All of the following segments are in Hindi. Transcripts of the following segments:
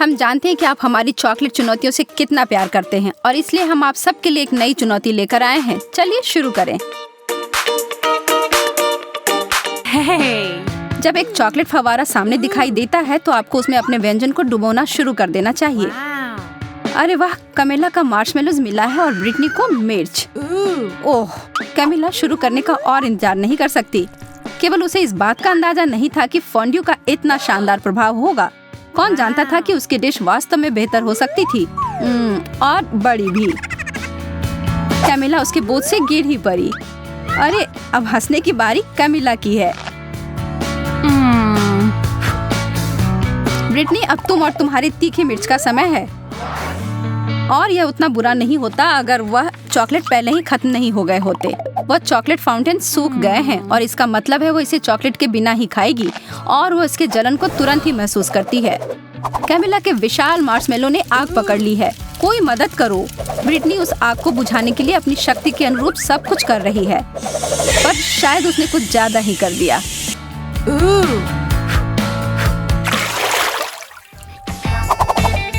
हम जानते हैं कि आप हमारी चॉकलेट चुनौतियों से कितना प्यार करते हैं और इसलिए हम आप सबके लिए एक नई चुनौती लेकर आए हैं। चलिए शुरू करें। जब एक चॉकलेट फव्वारा सामने दिखाई देता है तो आपको उसमें अपने व्यंजन को डुबोना शुरू कर देना चाहिए। अरे वाह, कैमिला का मार्शमेलोज मिला है और ब्रिटनी को मिर्च। ओह, कैमिला शुरू करने का और इंतजार नहीं कर सकती। केवल उसे इस बात का अंदाजा नहीं था कि फॉन्ड्यू का इतना शानदार प्रभाव होगा। कौन जानता था कि उसकी डिश वास्तव में बेहतर हो सकती थी और बड़ी भी। कैमिला उसके बोझ से गिर ही पड़ी। अरे, अब हंसने की बारी कैमिला की है। ब्रिटनी, अब तुम और तुम्हारी तीखी मिर्च का समय है। और यह उतना बुरा नहीं होता अगर वह चॉकलेट पहले ही खत्म नहीं हो गए होते। वह चॉकलेट फाउंटेन सूख गए हैं और इसका मतलब है वो इसे चॉकलेट के बिना ही खाएगी और वो इसके जलन को तुरंत ही महसूस करती है। कैमिला के विशाल मार्शमेलो ने आग पकड़ ली है। कोई मदद करो। ब्रिटनी उस आग को बुझाने के लिए अपनी शक्ति के अनुरूप सब कुछ कर रही है, पर शायद उसने कुछ ज्यादा ही कर दिया।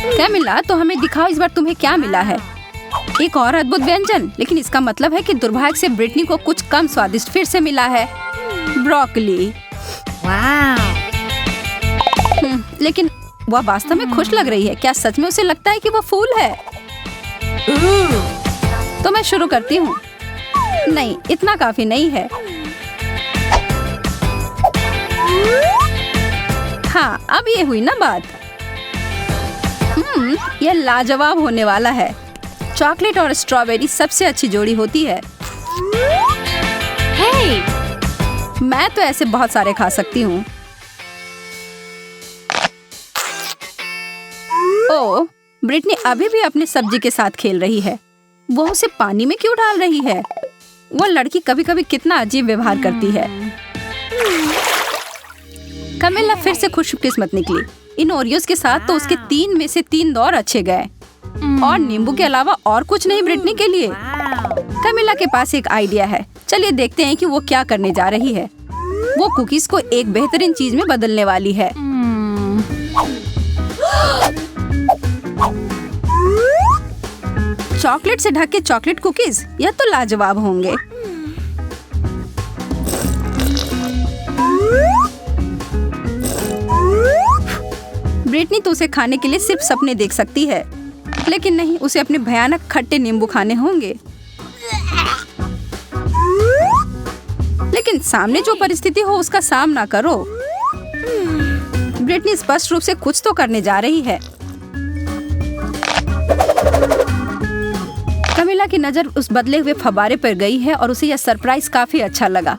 कैमिला, तो हमें दिखाओ इस बार तुम्हें क्या मिला है। एक और अद्भुत व्यंजन, लेकिन इसका मतलब है कि दुर्भाग्य से ब्रिटनी को कुछ कम स्वादिष्ट फिर से मिला है, ब्रोकली। लेकिन वह वास्तव में खुश लग रही है। क्या सच में उसे लगता है कि वह फूल है? तो मैं शुरू करती हूँ। नहीं, इतना काफी नहीं है। हाँ, अब ये हुई ना बात। यह लाजवाब होने वाला है। चॉकलेट और स्ट्रॉबेरी सबसे अच्छी जोड़ी होती है। मैं तो ऐसे बहुत सारे खा सकती हूँ। ओह, ब्रिटनी अभी भी अपनी सब्जी के साथ खेल रही है। वो उसे पानी में क्यों डाल रही है? वो लड़की कभी कभी कितना अजीब व्यवहार करती है। कैमिला फिर से खुशकिस्मत निकली। इन ओरियोस के साथ तो उसके 3 में से 3 दौर अच्छे गए और नींबू के अलावा और कुछ नहीं ब्रिटनी के लिए। कैमिला के पास एक आइडिया है। चलिए देखते हैं कि वो क्या करने जा रही है। वो कुकीज को एक बेहतरीन चीज में बदलने वाली है। चॉकलेट से ढके चॉकलेट कुकीज, यह तो लाजवाब होंगे। ब्रिटनी तो उसे खाने के लिए सिर्फ सपने देख सकती है, लेकिन नहीं, उसे अपने भयानक खट्टे नींबू खाने होंगे। लेकिन सामने जो परिस्थिति हो उसका सामना करो। ब्रिटनी स्पष्ट रूप से कुछ तो करने जा रही है। कैमिला की नजर उस बदले हुए फव्वारे पर गई है और उसे यह सरप्राइज काफी अच्छा लगा।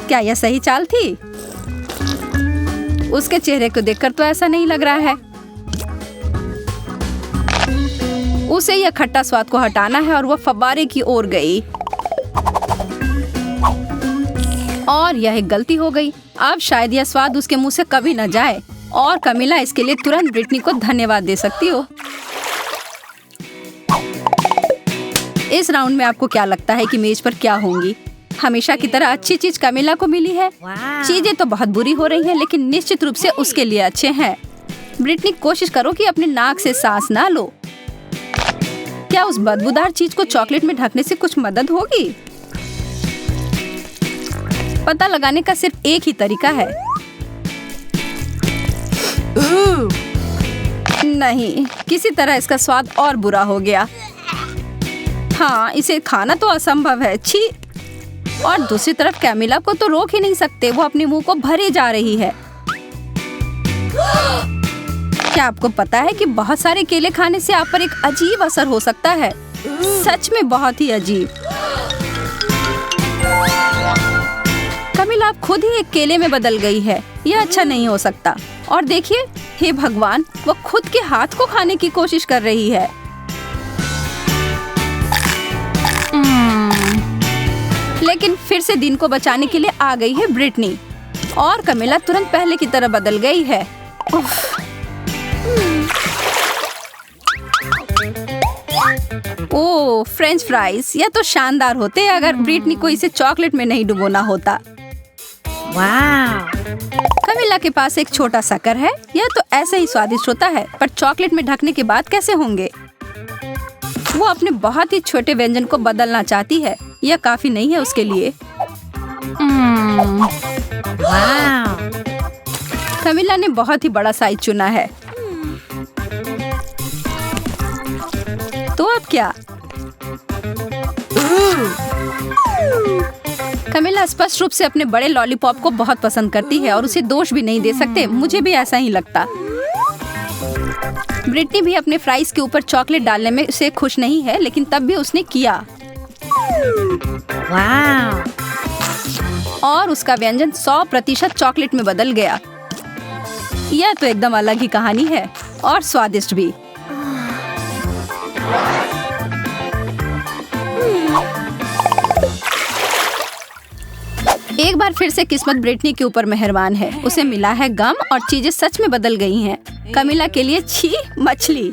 क्या यह सही चाल थी? उसके चेहरे को देखकर तो ऐसा नहीं लग रहा है। उसे यह खट्टा स्वाद को हटाना है और वह फव्वारे की ओर गई और यह एक गलती हो गई। अब शायद यह स्वाद उसके मुंह से कभी न जाए और कैमिला इसके लिए तुरंत ब्रिटनी को धन्यवाद दे सकती हो। इस राउंड में आपको क्या लगता है कि मेज पर क्या होंगी? हमेशा की तरह अच्छी चीज कैमिला को मिली है। चीजें तो बहुत बुरी हो रही हैं, लेकिन निश्चित रूप से उसके लिए अच्छे हैं। ब्रिटनी, कोशिश करो कि अपने नाक से सांस ना लो। क्या उस बदबूदार चीज को चॉकलेट में ढकने से कुछ मदद होगी? पता लगाने का सिर्फ एक ही तरीका है। नहीं, किसी तरह इसका स्वाद और बुरा हो गया। हाँ, इसे खाना तो असंभव है। छी। और दूसरी तरफ कैमिला को तो रोक ही नहीं सकते। वो अपने मुंह को भरे जा रही है। क्या आपको पता है कि बहुत सारे केले खाने से आप पर एक अजीब असर हो सकता है? सच में बहुत ही अजीब। कैमिला अब खुद ही एक केले में बदल गई है। यह अच्छा नहीं हो सकता। और देखिए, हे भगवान, वो खुद के हाथ को खाने की कोशिश कर रही है। लेकिन फिर से दिन को बचाने के लिए आ गई है ब्रिटनी और कैमिला तुरंत पहले की तरह बदल गई है। ओह, फ्रेंच फ्राइज, यह तो शानदार होते अगर ब्रिटनी को इसे चॉकलेट में नहीं डुबोना होता। कमिला के पास एक छोटा शक्कर है। यह तो ऐसे ही स्वादिष्ट होता है, पर चॉकलेट में ढकने के बाद कैसे होंगे? वो अपने बहुत ही छोटे व्यंजन को बदलना चाहती है। यह काफी नहीं है उसके लिए। कमिला ने बहुत ही बड़ा साइज चुना है। तो अब क्या? कमिला स्पष्ट रूप से अपने बड़े लॉलीपॉप को बहुत पसंद करती है और उसे दोष भी नहीं दे सकते। मुझे भी ऐसा ही लगता। ब्रिटनी भी अपने फ्राइज के ऊपर चॉकलेट डालने में उसे खुश नहीं है, लेकिन तब भी उसने किया। और उसका व्यंजन 100% चॉकलेट में बदल गया। यह तो एकदम अलग ही कहानी है और स्वादिष्ट भी। एक बार फिर से किस्मत ब्रिटनी के ऊपर मेहरबान है। उसे मिला है गम और चीजें सच में बदल गई हैं। कमिला के लिए छी मछली।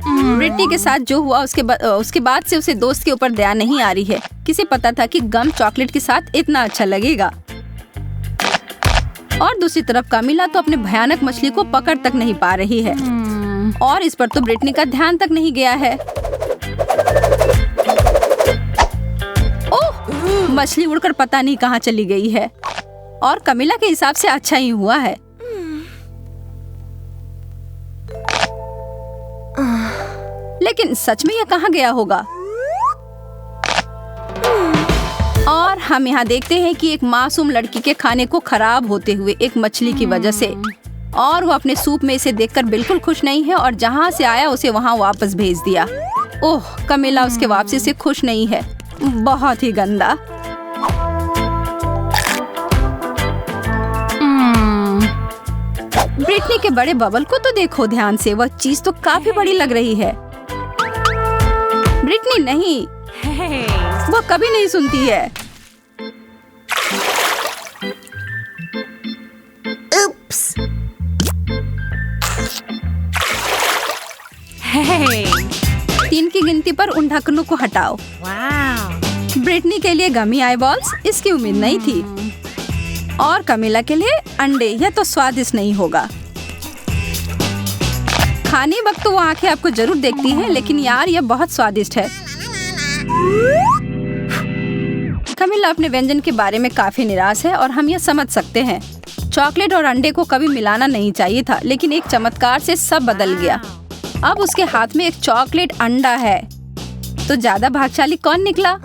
ब्रिटनी के साथ जो हुआ उसके बाद से उसे दोस्त के ऊपर दया नहीं आ रही है। किसे पता था कि गम चॉकलेट के साथ इतना अच्छा लगेगा। और दूसरी तरफ कमिला तो अपने भयानक मछली को पकड़ तक नहीं पा रही है। और इस पर तो ब्रिटनी का ध्यान तक नहीं गया है। ओह, मछली उड़कर पता नहीं कहाँ चली गई है। और कमिला के हिसाब से अच्छा ही हुआ है। लेकिन सच में यह कहाँ गया होगा? और हम यहाँ देखते हैं कि एक मासूम लड़की के खाने को खराब होते हुए एक मछली की वजह से, और वो अपने सूप में इसे देखकर बिल्कुल खुश नहीं है और जहाँ से आया उसे वहाँ वापस भेज दिया। ओह, कमिला उसके वापसी से खुश नहीं है। बहुत ही गंदा। ब्रिटनी के बड़े बबल को तो देखो ध्यान से। वह चीज तो काफी बड़ी लग रही है। ब्रिटनी नहीं, वो कभी नहीं सुनती है। Oops. 3 की गिनती पर उन ढक्कनों को हटाओ। ब्रिटनी के लिए गमी आई बॉल्स, इसकी उम्मीद नहीं थी। और कमिला के लिए अंडे। यह तो स्वादिष्ट नहीं होगा। खाने वक्त तो वो आंखें आपको जरूर देखती हैं, लेकिन यार यह बहुत स्वादिष्ट है। कमिला अपने व्यंजन के बारे में काफी निराश है और हम यह समझ सकते हैं। चॉकलेट और अंडे को कभी मिलाना नहीं चाहिए था, लेकिन एक चमत्कार से सब बदल गया। अब उसके हाथ में एक चॉकलेट अंडा है। तो ज्यादा भाग्यशाली कौन निकला?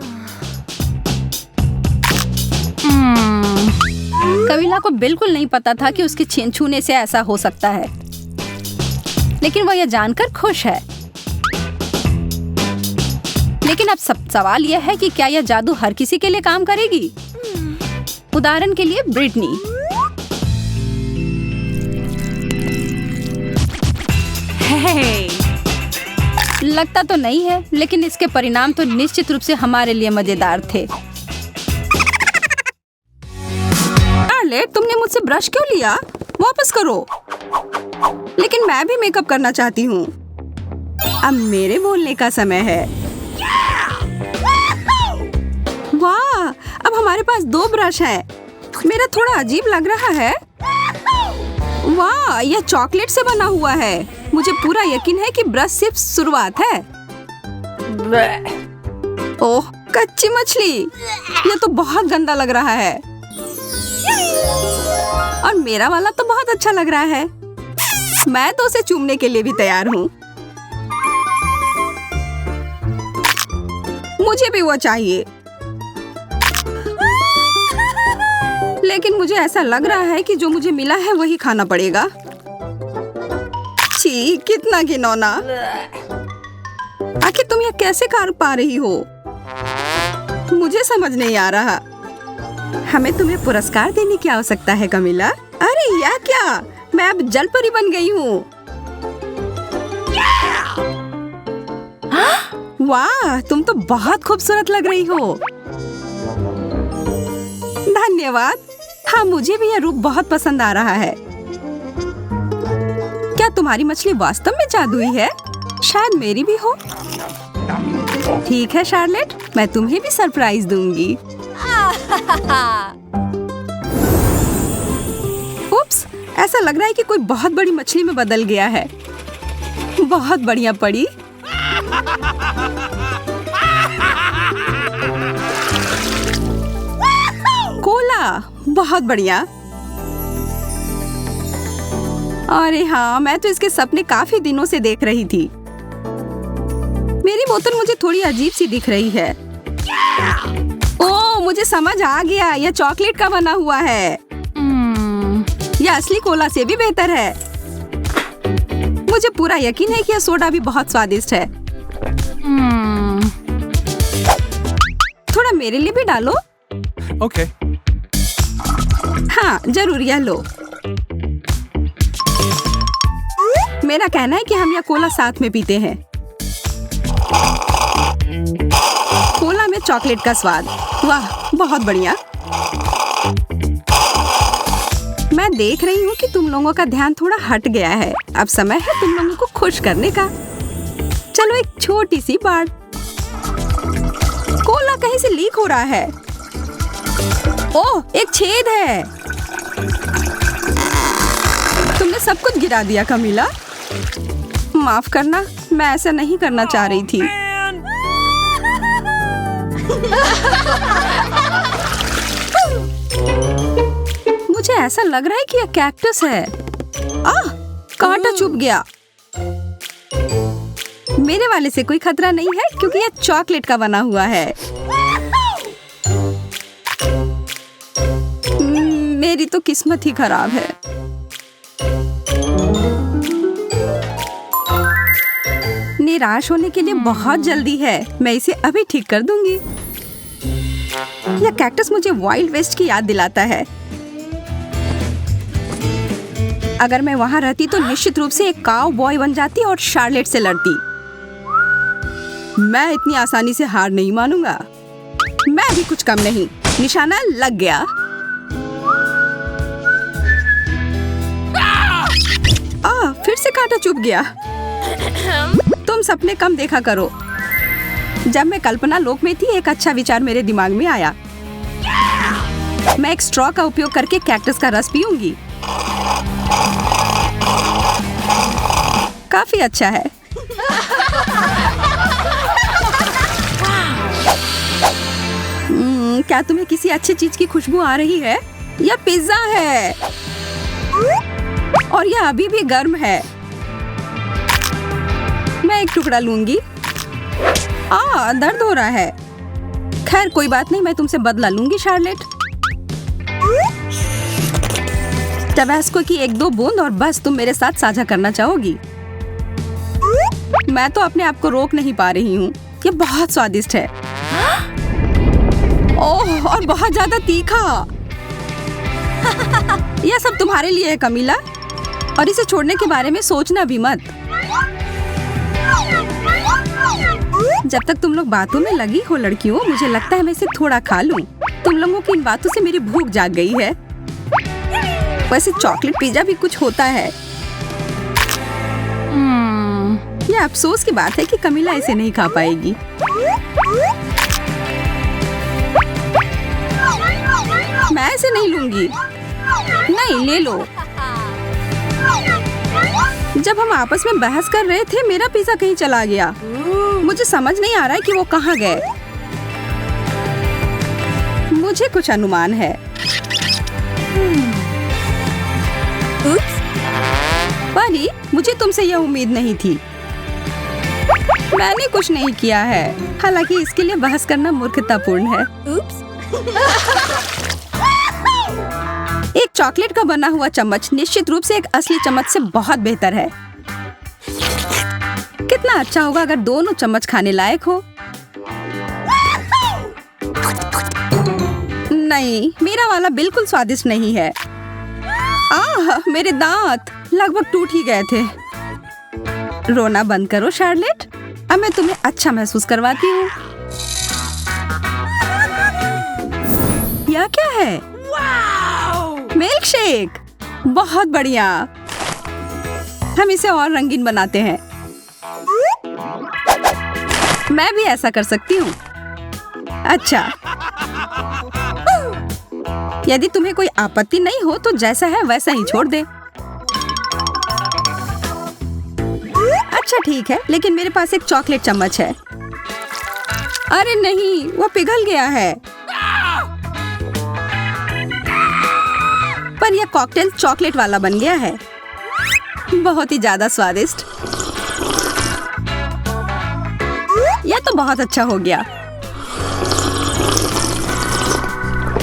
कमिला को बिल्कुल नहीं पता था कि उसके छूने से ऐसा हो सकता है, लेकिन वह यह जानकर खुश है। लेकिन अब सवाल यह है कि क्या यह जादू हर किसी के लिए काम करेगी? उदाहरण के लिए ब्रिटनी। लगता तो नहीं है, लेकिन इसके परिणाम तो निश्चित रूप से हमारे लिए मजेदार थे। शार्लेट, तुमने मुझसे ब्रश क्यों लिया? वापस करो। लेकिन मैं भी मेकअप करना चाहती हूँ। अब मेरे बोलने का समय है। वाह, अब हमारे पास 2 ब्रश हैं। मेरा थोड़ा अजीब लग रहा है। वाह, यह चॉकलेट से बना हुआ है। मुझे पूरा यकीन है कि ब्रश सिर्फ शुरुआत है। ओह, कच्ची मछली। यह तो बहुत गंदा लग रहा है। और मेरा वाला तो बहुत अच्छा लग रहा है। मैं तो उसे चूमने के लिए भी तैयार हूँ। मुझे भी वो चाहिए। लेकिन मुझे ऐसा लग रहा है कि जो मुझे मिला है वही खाना पड़ेगा। छी, कितना घिनौना। आखिर तुम यह कैसे कर पा रही हो? मुझे समझ नहीं आ रहा। हमें तुम्हें पुरस्कार देने की आवश्यकता है कमिला। अरे यह क्या, मैं अब जल परी बन गई हूँ। वाह, तुम तो बहुत खूबसूरत लग रही हो। धन्यवाद। हाँ, मुझे भी यह रूप बहुत पसंद आ रहा है। क्या तुम्हारी मछली वास्तव में जादुई है? शायद मेरी भी हो। ठीक है शार्लेट, मैं तुम्हें भी सरप्राइज दूंगी। उप्स, ऐसा लग रहा है कि कोई बहुत बड़ी मछली में बदल गया है। बहुत बढ़िया पड़ी। कोला, बहुत बढ़िया। अरे हाँ, मैं तो इसके सपने काफी दिनों से देख रही थी। मेरी बोतल मुझे थोड़ी अजीब सी दिख रही है। ओह, मुझे समझ आ गया, यह चॉकलेट का बना हुआ है। यह असली कोला से भी बेहतर है। मुझे पूरा यकीन है कि यह सोडा भी बहुत स्वादिष्ट है। थोड़ा मेरे लिए भी डालो। ओके। हाँ, जरूर, यह लो। मेरा कहना है कि हम यह कोला साथ में पीते हैं। कोला में चॉकलेट का स्वाद, वाह, बहुत बढ़िया। मैं देख रही हूँ कि तुम लोगों का ध्यान थोड़ा हट गया है। अब समय है तुम लोगों को खुश करने का। चलो एक छोटी सी बात। कोला कहीं से लीक हो रहा है। ओह, एक छेद है। तुमने सब कुछ गिरा दिया कमीला। माफ करना, मैं ऐसा नहीं करना चाह रही थी। मुझे ऐसा लग रहा है कि यह कैक्टस है। कांटा चुभ गया। मेरे वाले से कोई खतरा नहीं है क्योंकि यह चॉकलेट का बना हुआ है। मेरी तो किस्मत ही खराब है। निराश होने के लिए बहुत जल्दी है। मैं इसे अभी ठीक कर दूंगी। यह कैक्टस मुझे वाइल्ड वेस्ट की याद दिलाता है। अगर मैं वहां रहती तो निश्चित रूप से एक काउ बॉय बन जाती और शार्लेट से लड़ती। मैं इतनी आसानी से हार नहीं मानूंगा। मैं भी कुछ कम नहीं। निशाना लग गया। फिर से कांटा चुभ गया। तुम सपने कम देखा करो। जब मैं कल्पना लोक में थी, एक अच्छा विचार मेरे दिमाग में आया। मैं एक स्ट्रॉ का उपयोग करके कैक्टस का रस पीऊंगी। काफी अच्छा है। क्या तुम्हें किसी अच्छी चीज की खुशबू आ रही है? यह पिज्जा है और यह अभी भी गर्म है। मैं एक टुकड़ा लूंगी। दर्द हो रहा है। खैर कोई बात नहीं, मैं तुमसे बदला लूंगी शार्लेट। टबास्को की 1-2 बूंद और बस तुम मेरे साथ साझा करना चाहोगी। मैं तो अपने आप को रोक नहीं पा रही हूँ। ये बहुत स्वादिष्ट है। ओह, और बहुत ज्यादा तीखा। यह सब तुम्हारे लिए है कमीला, और इसे छोड़ने के बारे में सोचना भी मत। जब तक तुम लोग बातों में लगी हो लड़कियों, मुझे लगता है मैं इसे थोड़ा खा लूं। तुम लोगों की इन बातों से मेरी भूख जाग गई है। वैसे चॉकलेट पिज्जा भी कुछ होता है। यह अफसोस की बात है कि कमीला इसे नहीं खा पाएगी। मैं इसे नहीं लूंगी। नहीं, ले लो। जब हम आपस में बहस कर रहे थे, मेरा पिज्जा कहीं चला गया। मुझे समझ नहीं आ रहा है कि वो कहाँ गए। मुझे कुछ अनुमान है। परी, मुझे तुमसे यह उम्मीद नहीं थी। मैंने कुछ नहीं किया है। हालांकि इसके लिए बहस करना मूर्खतापूर्ण है। एक चॉकलेट का बना हुआ चम्मच निश्चित रूप से एक असली चम्मच से बहुत बेहतर है। कितना अच्छा होगा अगर दोनों चम्मच खाने लायक हो। नहीं, मेरा वाला बिल्कुल स्वादिष्ट नहीं है। मेरे दांत लगभग टूट ही गए थे। रोना बंद करो शार्लेट। अब मैं तुम्हें अच्छा महसूस करवाती हूँ। यह क्या है? Milk shake. बहुत बढ़िया। हम इसे और रंगीन बनाते हैं। मैं भी ऐसा कर सकती हूँ। अच्छा, यदि तुम्हें कोई आपत्ति नहीं हो तो जैसा है वैसा ही छोड़ दे। अच्छा ठीक है, लेकिन मेरे पास एक चॉकलेट चम्मच है। अरे नहीं, वो पिघल गया है। पर यह कॉकटेल चॉकलेट वाला बन गया है। बहुत ही ज्यादा स्वादिष्ट। यह तो बहुत अच्छा हो गया।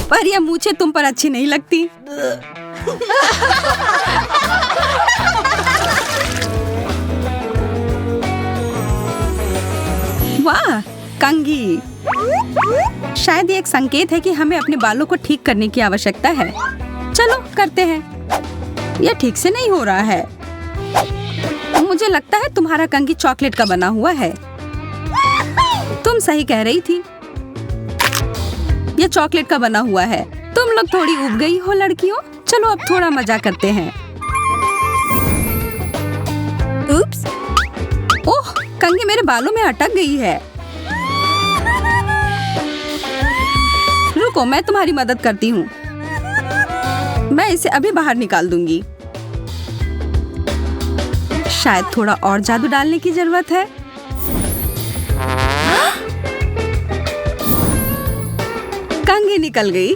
पर यह मूछें तुम पर अच्छी नहीं लगती। वाह, कंघी। शायद ये एक संकेत है कि हमें अपने बालों को ठीक करने की आवश्यकता है। चलो करते हैं। यह ठीक से नहीं हो रहा है। मुझे लगता है तुम्हारा कंघी चॉकलेट का बना हुआ है। तुम सही कह रही थी, यह चॉकलेट का बना हुआ है। तुम लोग थोड़ी उब गई हो लड़कियों। चलो अब थोड़ा मजा करते हैं। उप्स। ओह, कंघी मेरे बालों में अटक गई है। रुको, मैं तुम्हारी मदद करती हूँ। मैं इसे अभी बाहर निकाल दूंगी। शायद थोड़ा और जादू डालने की जरूरत है। कंघी निकल गई।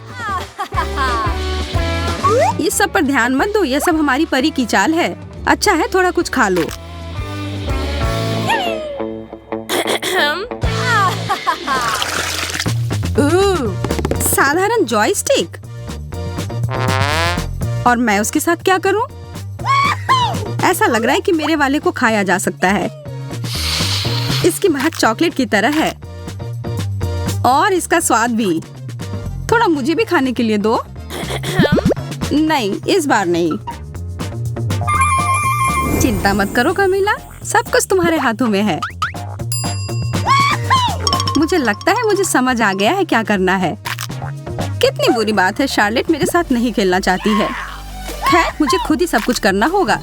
ये सब पर ध्यान मत दो, यह सब हमारी परी की चाल है। अच्छा है, थोड़ा कुछ खा लो। साधारण जॉयस्टिक। और मैं उसके साथ क्या करूं? ऐसा लग रहा है कि मेरे वाले को खाया जा सकता है। इसकी महक चॉकलेट की तरह है और इसका स्वाद भी। थोड़ा मुझे भी खाने के लिए दो। नहीं, इस बार नहीं। चिंता मत करो कमीला, सब कुछ तुम्हारे हाथों में है। मुझे लगता है मुझे समझ आ गया है क्या करना है। कितनी बुरी बात है, शार्लेट मेरे साथ नहीं खेलना चाहती है। खैर, मुझे खुद ही सब कुछ करना होगा।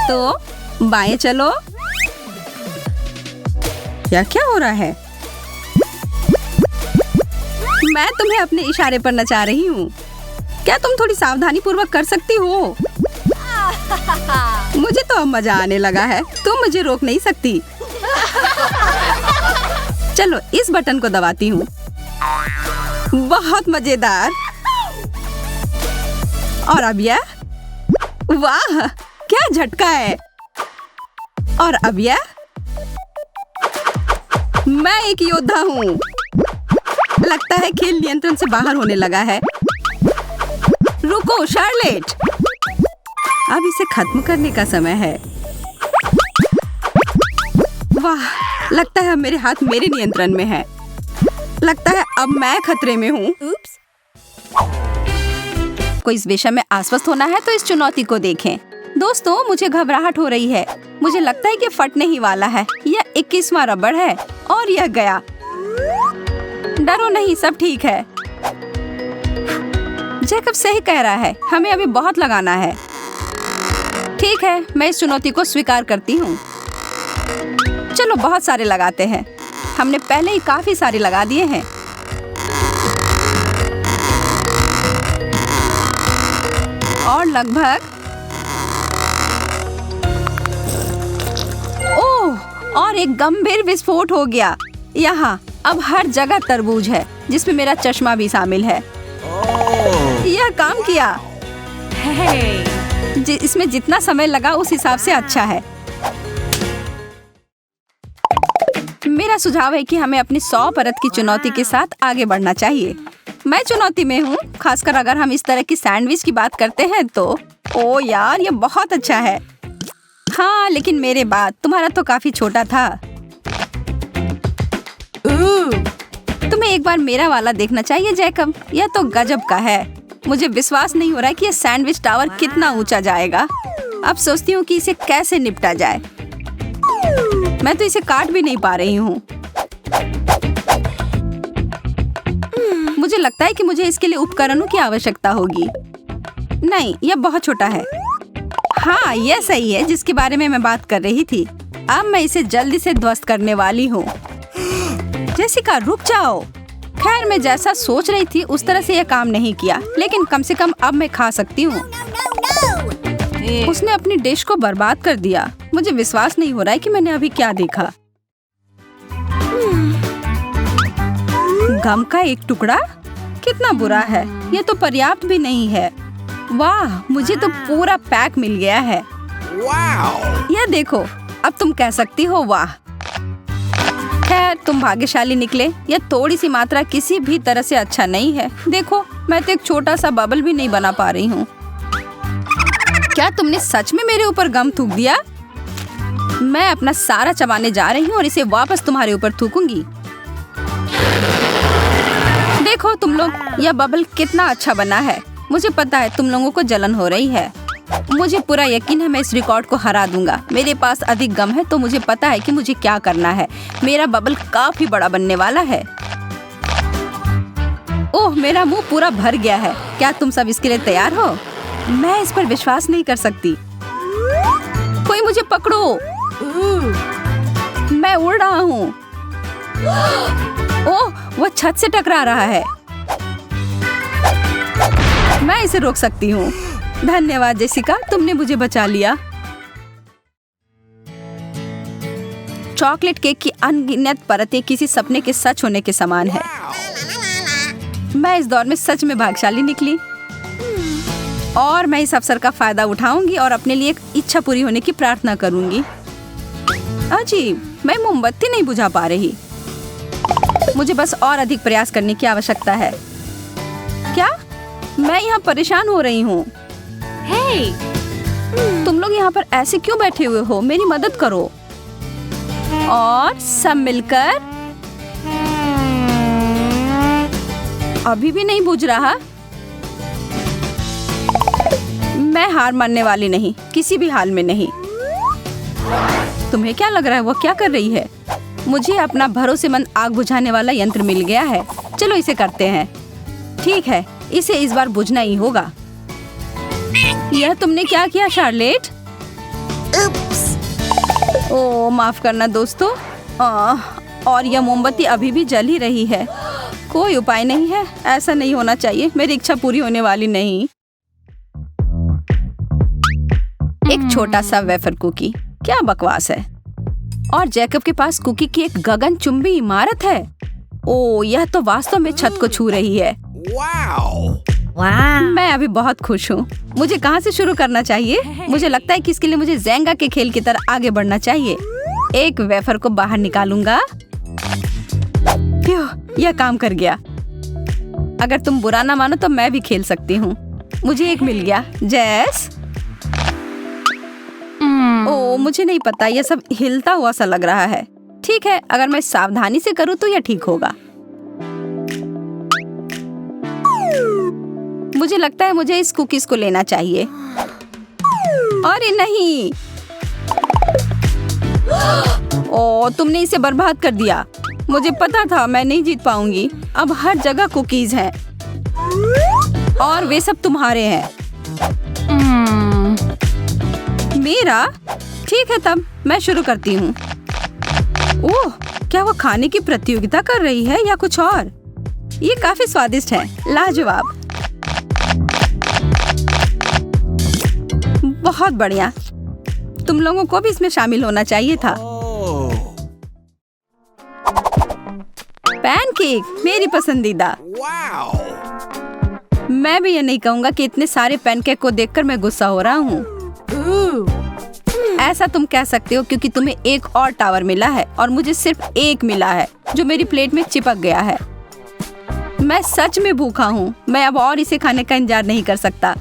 तो बाएं चलो। यह क्या हो रहा है? मैं तुम्हें अपने इशारे पर नचा रही हूँ। क्या तुम थोड़ी सावधानी पूर्वक कर सकती हो? मुझे तो अब मजा आने लगा है। तुम मुझे रोक नहीं सकती। चलो इस बटन को दबाती हूँ। बहुत मजेदार। और अब यह, वाह क्या झटका है। और अब यह, मैं एक योद्धा हूँ। लगता है खेल नियंत्रण से बाहर होने लगा है। रुको शार्लेट, अब इसे खत्म करने का समय है। वाह, लगता है अब मेरे हाथ मेरे नियंत्रण में है। लगता है अब मैं खतरे में हूँ। कोई इस विषय में आश्वस्त होना है तो इस चुनौती को देखें। दोस्तों, मुझे घबराहट हो रही है। मुझे लगता है कि फटने ही वाला है। यह 21वां रबड़ है और यह गया। डरो नहीं, सब ठीक है। जैकब सही कह रहा है, हमें अभी बहुत लगाना है। ठीक है, मैं इस चुनौती को स्वीकार करती हूँ। चलो बहुत सारे लगाते हैं। हमने पहले ही काफी सारे लगा दिए हैं। और लगभग, ओह, और एक गंभीर विस्फोट हो गया। यहाँ अब हर जगह तरबूज है, जिसमें मेरा चश्मा भी शामिल है। यह काम किया। इसमें जितना समय लगा उस हिसाब से अच्छा है। मेरा सुझाव है कि हमें अपनी 100 परत की चुनौती के साथ आगे बढ़ना चाहिए। मैं चुनौती में हूँ, खासकर अगर हम इस तरह की सैंडविच की बात करते हैं तो। ओ यार, ये बहुत अच्छा है। हाँ, लेकिन मेरे बाद तुम्हारा तो काफी छोटा था। तुम्हें एक बार मेरा वाला देखना चाहिए जैकब। यह तो गजब का है। मुझे विश्वास नहीं हो रहा है कि यह सैंडविच टावर कितना ऊंचा जाएगा। अब सोचती हूँ कि इसे कैसे निपटा जाए। मैं तो इसे काट भी नहीं पा रही हूँ। मुझे लगता है कि मुझे इसके लिए उपकरणों की आवश्यकता होगी। नहीं, यह बहुत छोटा है। हाँ, यह सही है जिसके बारे में मैं बात कर रही थी। अब मैं इसे जल्दी से ध्वस्त करने वाली हूँ। जेसिका, रुक जाओ। खैर, मैं जैसा सोच रही थी उस तरह से यह काम नहीं किया, लेकिन कम से कम अब मैं खा सकती हूँ। उसने अपनी डिश को बर्बाद कर दिया। मुझे विश्वास नहीं हो रहा है कि मैंने अभी क्या देखा। गम का एक टुकड़ा? कितना बुरा है। ये तो पर्याप्त भी नहीं है। वाह, मुझे तो पूरा पैक मिल गया है। यह देखो, अब तुम कह सकती हो वाह। खैर, तुम भाग्यशाली निकले। यह थोड़ी सी मात्रा किसी भी तरह से अच्छा नहीं है। देखो, मैं तो एक छोटा सा बबल भी नहीं बना पा रही हूँ। क्या तुमने सच में मेरे ऊपर गम थूक दिया? मैं अपना सारा चबाने जा रही हूँ और इसे वापस तुम्हारे ऊपर थूकूंगी। देखो तुम लोग, यह बबल कितना अच्छा बना है। मुझे पता है तुम लोगों को जलन हो रही है। मुझे पूरा यकीन है मैं इस रिकॉर्ड को हरा दूंगा। मेरे पास अधिक गम है तो मुझे पता है कि मुझे क्या करना है। मेरा बबल काफी बड़ा बनने वाला है। ओह, मेरा मुंह पूरा भर गया है। क्या तुम सब इसके लिए तैयार हो? मैं इस पर विश्वास नहीं कर सकती। कोई मुझे पकड़ो। मैं उड़ रहा हूँ। ओह, वो छत से टकरा रहा है। मैं इसे रोक सकती हूँ। धन्यवाद जेसिका, तुमने मुझे बचा लिया। चॉकलेट केक की अनगिनत परतें किसी सपने के सच होने के समान है। मैं इस दौर में सच में भाग्यशाली निकली और मैं इस अवसर का फायदा उठाऊंगी और अपने लिए एक इच्छा पूरी होने की प्रार्थना करूंगी। अजीब, मैं मोमबत्ती नहीं बुझा पा रही। मुझे बस और अधिक प्रयास करने की आवश्यकता है। क्या? मैं यहाँ परेशान हो रही हूँ। तुम लोग यहाँ पर ऐसे क्यों बैठे हुए हो? मेरी मदद करो। और सब मिलकर। अभी भी नहीं बुझ रहा। मैं हार मानने वाली नहीं, किसी भी हाल में नहीं। तुम्हें क्या लग रहा है वो क्या कर रही है? मुझे अपना भरोसेमंद आग बुझाने वाला यंत्र मिल गया है। चलो इसे करते हैं। ठीक है, इसे इस बार बुझना ही होगा। यह तुमने क्या किया शार्लेट? ओह, माफ करना दोस्तों। और यह मोमबत्ती अभी भी जल ही रही है। कोई उपाय नहीं है। ऐसा नहीं होना चाहिए। मेरी इच्छा पूरी होने वाली नहीं। एक छोटा सा वेफर कुकी, क्या बकवास है। और जैकब के पास कुकी की एक गगनचुंबी इमारत है। ओह, यह तो वास्तव में छत को छू रही है। मैं अभी बहुत खुश हूँ। मुझे कहाँ से शुरू करना चाहिए? मुझे लगता है कि इसके लिए मुझे ज़ेंगा के खेल की तरह आगे बढ़ना चाहिए। एक वेफर को बाहर निकालूंगा। यह काम कर गया। अगर तुम बुरा ना मानो तो मैं भी खेल सकती हूँ। मुझे एक मिल गया। जैस। ओह, मुझे नहीं पता, यह सब हिलता हुआ सा लग रहा है। ठीक है, अगर मैं सावधानी से करूँ तो यह ठीक होगा। मुझे लगता है मुझे इस कुकीज को लेना चाहिए। अरे नहीं। ओह, तुमने इसे बर्बाद कर दिया। मुझे पता था मैं नहीं जीत पाऊंगी। अब हर जगह कुकीज हैं और वे सब तुम्हारे हैं। मेरा? ठीक है, तब मैं शुरू करती हूँ। ओह, क्या वो खाने की प्रतियोगिता कर रही है या कुछ और? ये काफी स्वादिष्ट है। लाजवाब। बहुत बढ़िया। तुम लोगों को भी इसमें शामिल होना चाहिए था। पैनकेक, मेरी पसंदीदा। मैं भी ये नहीं कहूँगा कि इतने सारे पैनकेक को देखकर मैं गुस्सा हो रहा हूँ। ऐसा तुम कह सकते हो क्योंकि तुम्हें एक और टावर मिला है और मुझे सिर्फ एक मिला है जो मेरी प्लेट में चिपक गया है। मैं सच में भूखा हूँ। मैं अब और इसे खाने का इंतजार नहीं कर सकता।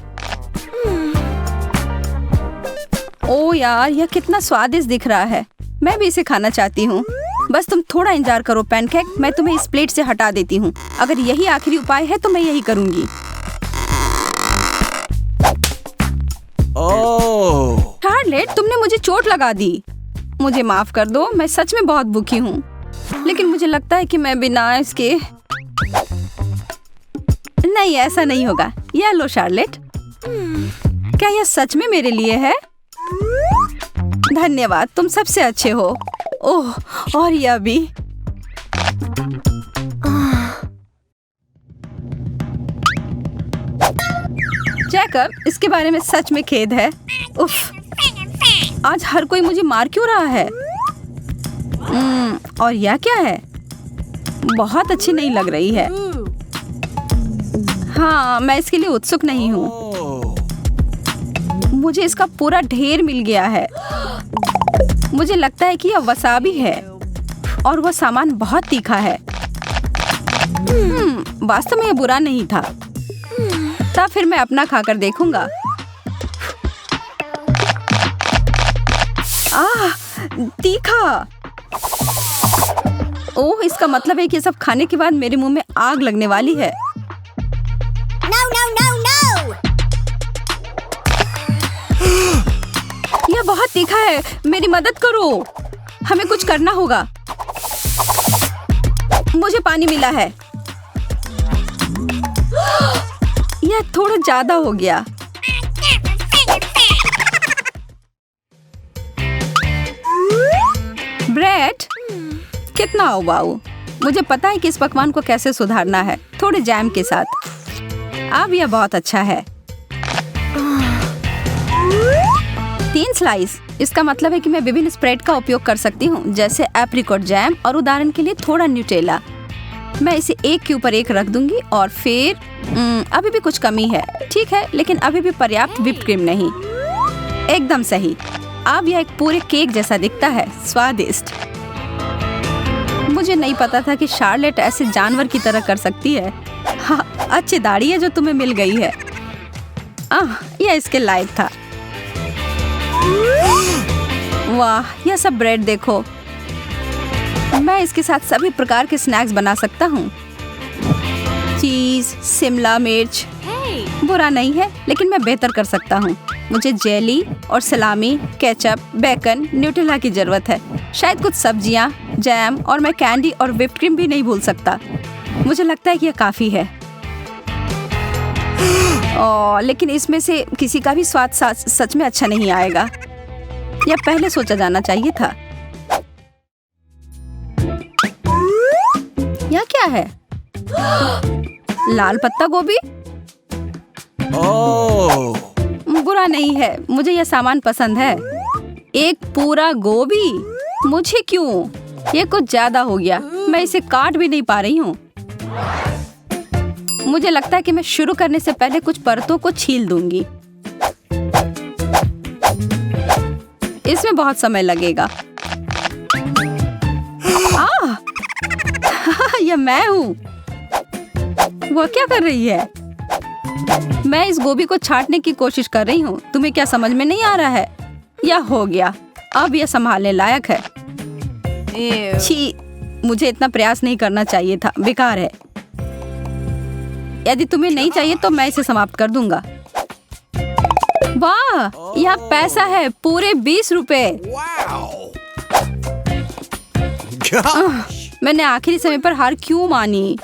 ओह यार, यह कितना स्वादिष्ट दिख रहा है। मैं भी इसे खाना चाहती हूँ। बस तुम थोड़ा इंतजार करो पैनकेक, मैं तुम्हें इस प्लेट से हटा देती हूँ। अगर यही आखिरी उपाय है तो मैं यही करूँगी। शार्लेट, तुमने मुझे चोट लगा दी। मुझे माफ कर दो, मैं सच में बहुत भूखी हूँ। लेकिन मुझे लगता है कि मैं बिना इसके नहीं, ऐसा नहीं होगा। यह लो शार्लेट। क्या यह सच में मेरे लिए है? धन्यवाद, तुम सबसे अच्छे हो। ओह, और यह भी। जैकब, छोड़कर इसके बारे में सच में खेद है। उफ, आज हर कोई मुझे मार क्यों रहा है? और यह क्या है? बहुत अच्छी नहीं लग रही है। हाँ, मैं इसके लिए उत्सुक नहीं हूँ। मुझे इसका पूरा ढेर मिल गया है। मुझे लगता है कि यह वसाबी है और वह सामान बहुत तीखा है। वास्तव में यह बुरा नहीं था। तब फिर मैं अपना खाकर देखूंगा। तीखा। ओह, इसका मतलब है कि सब खाने के बाद मेरे मुंह में आग लगने वाली है। No, no, no, no! यह बहुत तीखा है। मेरी मदद करो। हमें कुछ करना होगा। मुझे पानी मिला है। यह थोड़ा ज्यादा हो गया। ब्रेड कितना उबाऊ। मुझे पता है कि इस पकवान को कैसे सुधारना है, थोड़े जैम के साथ। अब यह बहुत अच्छा है। 3 स्लाइस। इसका मतलब है कि मैं विभिन्न स्प्रेड का उपयोग कर सकती हूँ, जैसे एप्रिकॉट जैम और उदाहरण के लिए थोड़ा न्यूटेला। मैं इसे एक के ऊपर एक रख दूंगी और फिर अभी भी कुछ कमी है। ठीक है, लेकिन अभी भी पर्याप्त व्हिप्ड क्रीम नहीं। एकदम सही। अब यह एक पूरे केक जैसा दिखता है। स्वादिष्ट। मुझे नहीं पता था कि शार्लेट ऐसे जानवर की तरह कर सकती है। हाँ, अच्छी दाढ़ी है जो तुम्हें मिल गई है। यह इसके लायक था। वाह, यह सब ब्रेड देखो। मैं इसके साथ सभी प्रकार के स्नैक्स बना सकता हूँ। चीज, शिमला मिर्च। बुरा नहीं है, लेकिन मैं बेहतर कर सकता हूँ। मुझे जेली और सलामी, केचप, बेकन, न्यूटेला की जरूरत है। शायद कुछ सब्जियाँ, जैम और मैं कैंडी और व्हिप्ड क्रीम भी नहीं भूल सकता। मुझे लगता है कि यह काफी है। लेकिन इसमें से किसी का भी स्वाद सच में अच्छा नहीं आएगा। यह पहले सोचा जाना चाहिए था। यह क्या है? लाल पत्ता गोभी। बुरा नहीं है, मुझे यह सामान पसंद है। एक पूरा गोभी? मुझे क्यों? यह कुछ ज्यादा हो गया। मैं इसे काट भी नहीं पा रही हूँ। मुझे लगता है कि मैं शुरू करने से पहले कुछ परतों को छील दूंगी। इसमें बहुत समय लगेगा। यह मैं हूँ। वह क्या कर रही है? मैं इस गोभी को छांटने की कोशिश कर रही हूँ। तुम्हें क्या समझ में नहीं आ रहा है? यह हो गया। अब यह संभालने लायक है। छी, मुझे इतना प्रयास नहीं करना चाहिए था। बेकार है। यदि तुम्हें नहीं चाहिए तो मैं इसे समाप्त कर दूंगा। वाह, यह पैसा है, पूरे 20 रुपए। मैंने आखिरी समय पर हार क्यों मानी?